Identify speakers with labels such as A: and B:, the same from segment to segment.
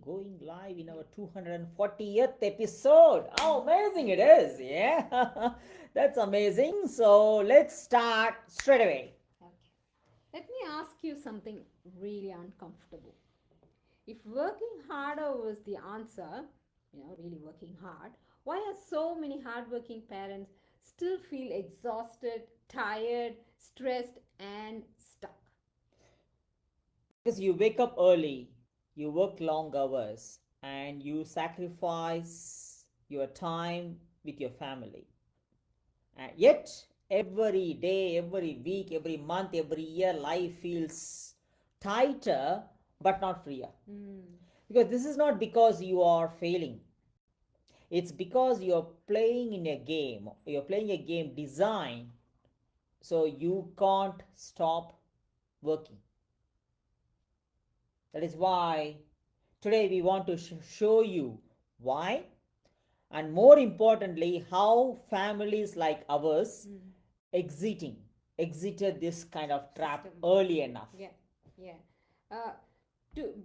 A: going live in our 240th episode. How amazing it is! Yeah, that's amazing. So let's start straight away.
B: Okay. Let me ask you something really uncomfortable. If working harder was the answer, really working hard, why are so many hardworking parents still feel exhausted, tired, stressed, and stuck?
A: Because you wake up early, you work long hours, and you sacrifice your time with your family. And yet, every day, every week, every month, every year, life feels tighter but not freer.
B: Mm,
A: Because this is not because you are failing, it's because you're playing in a game. You're playing a game designed so you can't stop working. That is why today we want to show you why, and more importantly, how families like ours
B: mm.
A: exiting exited this kind of trap
B: System.
A: early enough.
B: Yeah, yeah. Uh,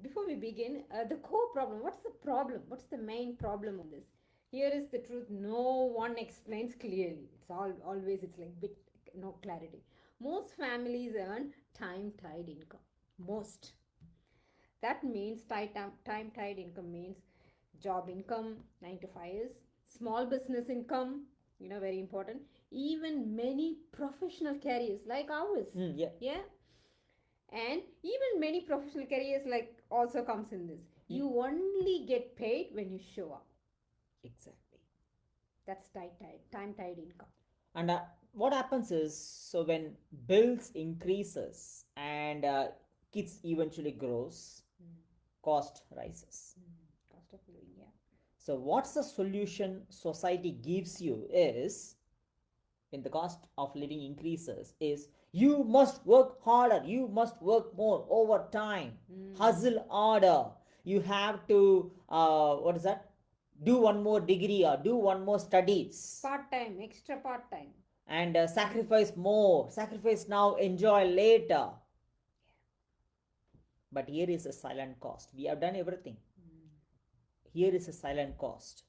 B: Before we begin, the core problem. What's the problem? What's the main problem on this? Here is the truth. No one explains clearly. It's always it's like bit no clarity. Most families earn time tied income. Most. That means time tied income means job income 9 to 5 is small business income. Very important. Even many professional careers like ours.
A: Yeah.
B: Yeah, and even many professional careers like also comes in this.
A: Mm,
B: You only get paid when you show up.
A: exactly.
B: That's time tied income.
A: And what happens is, so when bills increases and kids eventually grows,
B: Mm,
A: cost rises.
B: Cost of living, yeah.
A: So what's the solution society gives you is, when the cost of living increases, is you must work harder, you must work more overtime,
B: Mm.
A: hustle harder, you have to what is that, do one more degree or do one more studies,
B: Part time, extra part time.
A: and sacrifice more, sacrifice now, enjoy later. But here is a silent cost. We have done everything. Here is a silent cost.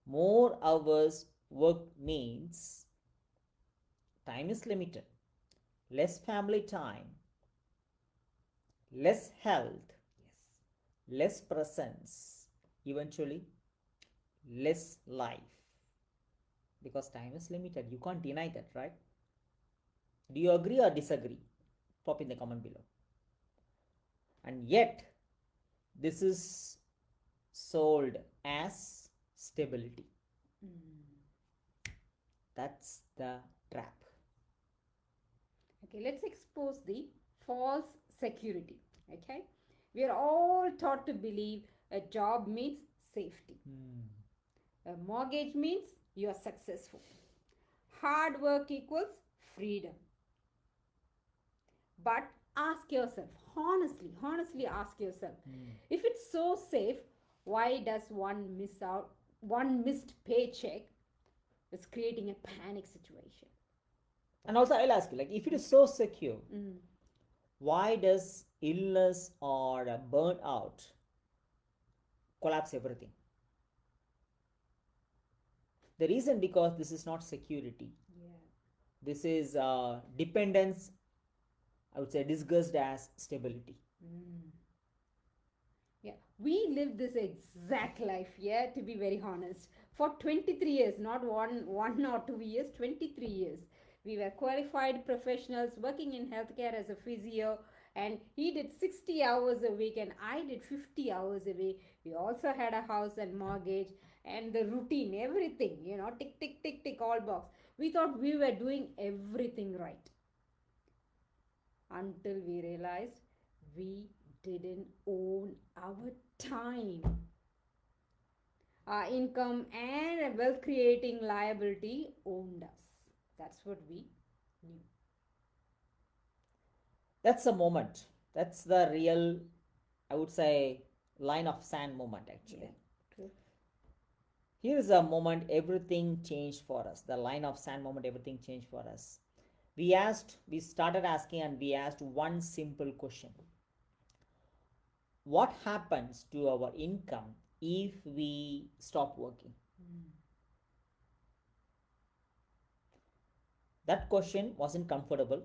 A: More hours work means time is limited, less family time, less health,
B: Yes.
A: less presence, eventually less life. Because time is limited. You can't deny that, right? Do you agree or disagree? Pop in the comment below. And yet, this is sold as stability.
B: Mm.
A: That's the trap.
B: Okay, let's expose the false security. Okay, we are all taught to believe a job means safety,
A: Hmm.
B: a mortgage means you are successful, hard work equals freedom. But ask yourself, honestly ask yourself,
A: Hmm.
B: if it's so safe, why does one missed paycheck is creating a panic situation?
A: And also, I'll ask you, like, if it is so secure,
B: Mm.
A: why does illness or burnout collapse everything? The reason, because this is not security.
B: Yeah.
A: This is dependence, I would say, disguised as stability.
B: Mm. Yeah, we live this exact life, yeah, to be very honest. For 23 years, not one or 2 years, 23 years. We were qualified professionals working in healthcare as a physio, and he did 60 hours a week, and I did 50 hours a week. We also had a house and mortgage and the routine, everything, tick, tick, tick, tick, all box. We thought we were doing everything right until we realized we didn't own our time. Our income and a wealth creating liability owned us. That's what we knew.
A: That's the moment. That's the real, I would say, line of sand moment,
B: Yeah,
A: actually.
B: true.
A: Here is a moment everything changed for us. The line of sand moment, everything changed for us. We started asking, and we asked one simple question: what happens to our income if we stop working? That question wasn't comfortable,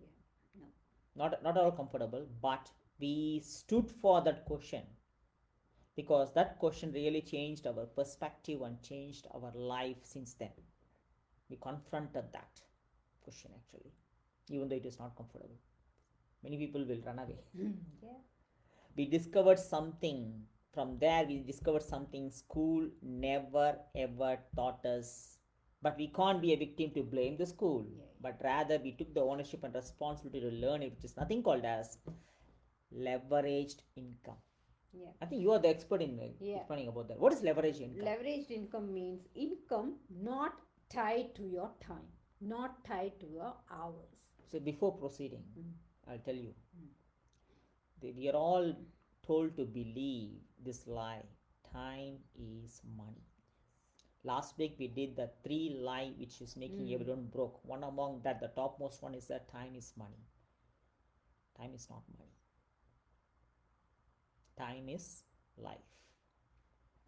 B: Yeah. No.
A: not at all comfortable, but we stood for that question because that question really changed our perspective and changed our life since then. We confronted that question actually, even though it is not comfortable. Many people will run away.
B: Yeah.
A: We discovered something. From there, we discovered something school never ever taught us. But we can't be a victim to blame the school.
B: Yeah.
A: But rather, we took the ownership and responsibility to learn it, which is nothing called as leveraged income.
B: Yeah.
A: I think you are the expert in
B: Yeah.
A: explaining about that. What is leveraged income?
B: Leveraged income means income not tied to your time, not tied to your hours.
A: So, before proceeding,
B: Mm.
A: I'll tell you.
B: Mm.
A: We are all told to believe this lie: time is money. Last week we did the 3 lie which is making everyone broke. One among that, the topmost one, is that time is money. Time is not money. Time is life.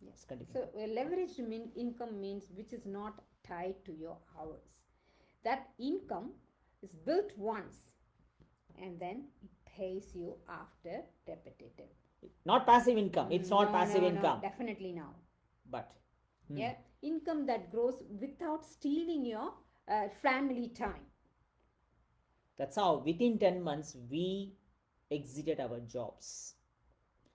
B: Yes.
A: Continue.
B: So leveraged income means which is not tied to your hours. That income is built once and then it pays you after repetitive.
A: Not passive income. It's not
B: No,
A: passive
B: no,
A: income.
B: No, definitely now.
A: But
B: Yeah, income that grows without stealing your family time.
A: that's how within 10 months we exited our jobs.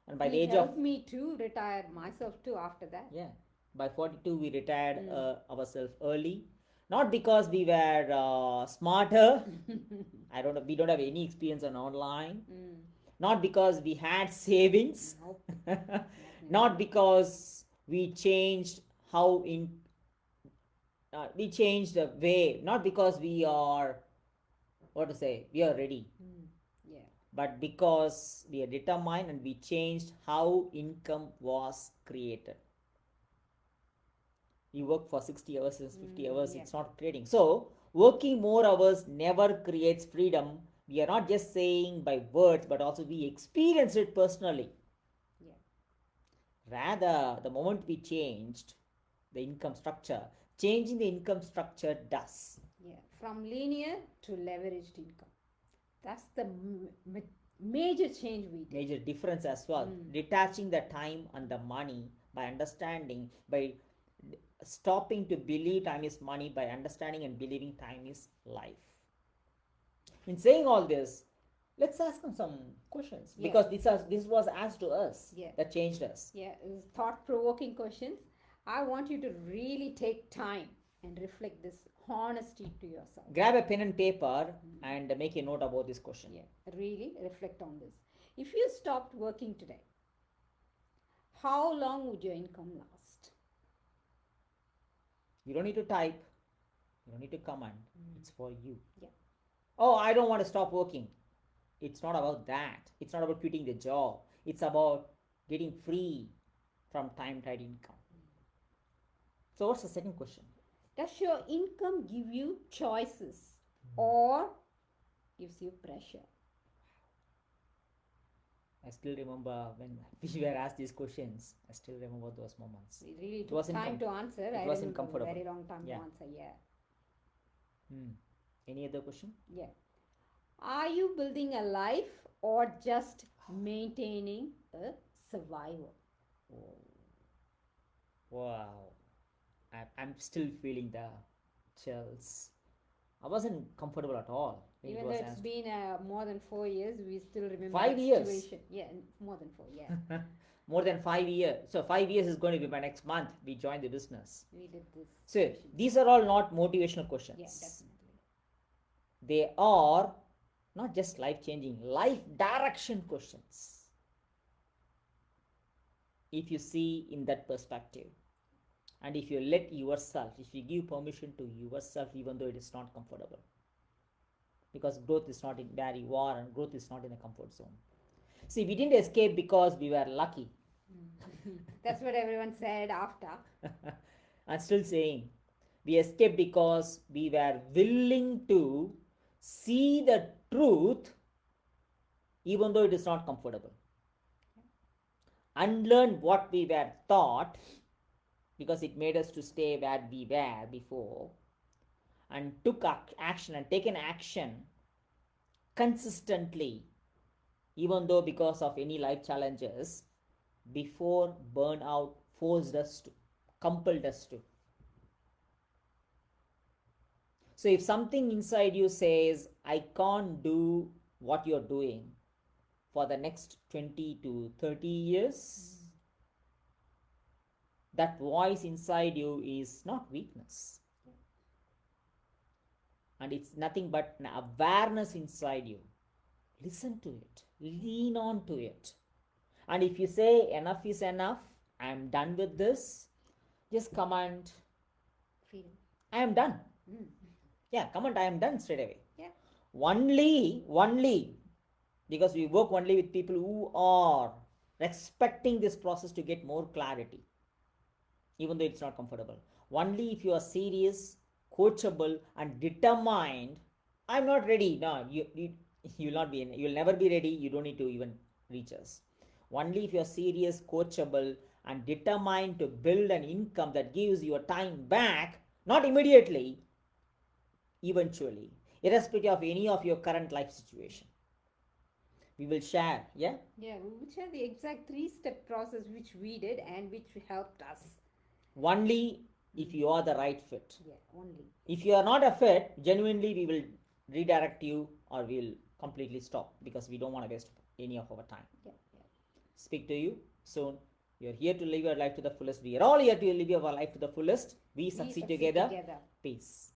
A: And by the
B: It
A: age of
B: helped me to retire myself too after that.
A: yeah, by 42 we retired ourselves early. Not because we were smarter. We don't have any experience on online. Not because we had savings.
B: Nope.
A: Not because we changed we changed the way. Not because we are we are ready.
B: Yeah.
A: But because we are determined and we changed how income was created. You work for 60 hours, 50 hours,
B: yeah.
A: it's not creating. So, working more hours never creates freedom. We are not just saying by words, but also we experience it personally.
B: Yeah.
A: Rather, the moment we changed the income structure, changing the income structure does.
B: Yeah. From linear to leveraged income. That's the major change we did.
A: Major difference as well. Detaching the time and the money by understanding, by stopping to believe time is money, by understanding and believing time is life. In saying all this, let's ask them some questions because this was asked to us that changed us.
B: Yeah, thought-provoking questions. I want you to really take time and reflect this honesty to yourself.
A: Grab a pen and paper and make a note about this question.
B: Yeah, really reflect on this. If you stopped working today, how long would your income last?
A: You don't need to type. You don't need to comment. It's for you.
B: Yeah.
A: Oh, I don't want to stop working. It's not about that. It's not about quitting the job. It's about getting free from time-tied income. So what's the second question?
B: Does your income give you choices or gives you pressure?
A: I still remember when we were asked these questions. I still remember those moments.
B: It really took time to answer.
A: It wasn't comfortable.
B: A very long time to answer. Yeah.
A: Any other question?
B: Yeah. Are you building a life or just maintaining a survival?
A: Oh. Wow. I'm still feeling the chills. I wasn't comfortable at all.
B: Even though it's been more than 4 years, we still remember
A: 5 years.
B: Situation. Yeah, more than 4, yeah.
A: More than 5 years. So 5 years is going to be by next month. We joined the business.
B: We did this.
A: So these are all not motivational questions.
B: Yeah, definitely.
A: They are not just life-changing, life direction questions. If you see in that perspective, and if you let yourself, if you give permission to yourself, even though it is not comfortable, because growth is not in where you are and growth is not in a comfort zone. See, we didn't escape because we were lucky.
B: That's what everyone said after.
A: I'm still saying we escaped because we were willing to see the truth even though it is not comfortable. unlearn what we were taught because it made us to stay where we were before, and took action and taken action consistently, even though because of any life challenges before burnout forced us to, compelled us to. So if something inside you says, I can't do what you're doing for the next 20 to 30 years, that voice inside you is not weakness. And it's nothing but an awareness inside you. Listen to it, lean on to it. And if you say enough is enough, I am done with this, just command,
B: Freedom.
A: I am done.
B: Mm.
A: Yeah, command, I am done straight away.
B: Yeah.
A: Only, because we work only with people who are respecting this process to get more clarity, even though it's not comfortable. Only if you are serious, coachable, and determined. I'm not ready. No, you'll not be. You'll never be ready. You don't need to even reach us. Only if you're serious, coachable, and determined to build an income that gives your time back, not immediately, eventually, irrespective of any of your current life situation. We will share, yeah?
B: Yeah, which are the exact 3-step process which we did and which helped us.
A: Only if you are the right fit.
B: Yeah, only.
A: If you are not a fit, genuinely we will redirect you or we'll completely stop because we don't want to waste any of our time.
B: Yeah.
A: Speak to you soon. You're here to live your life to the fullest. We are all here to live our life to the fullest. We succeed together. Peace.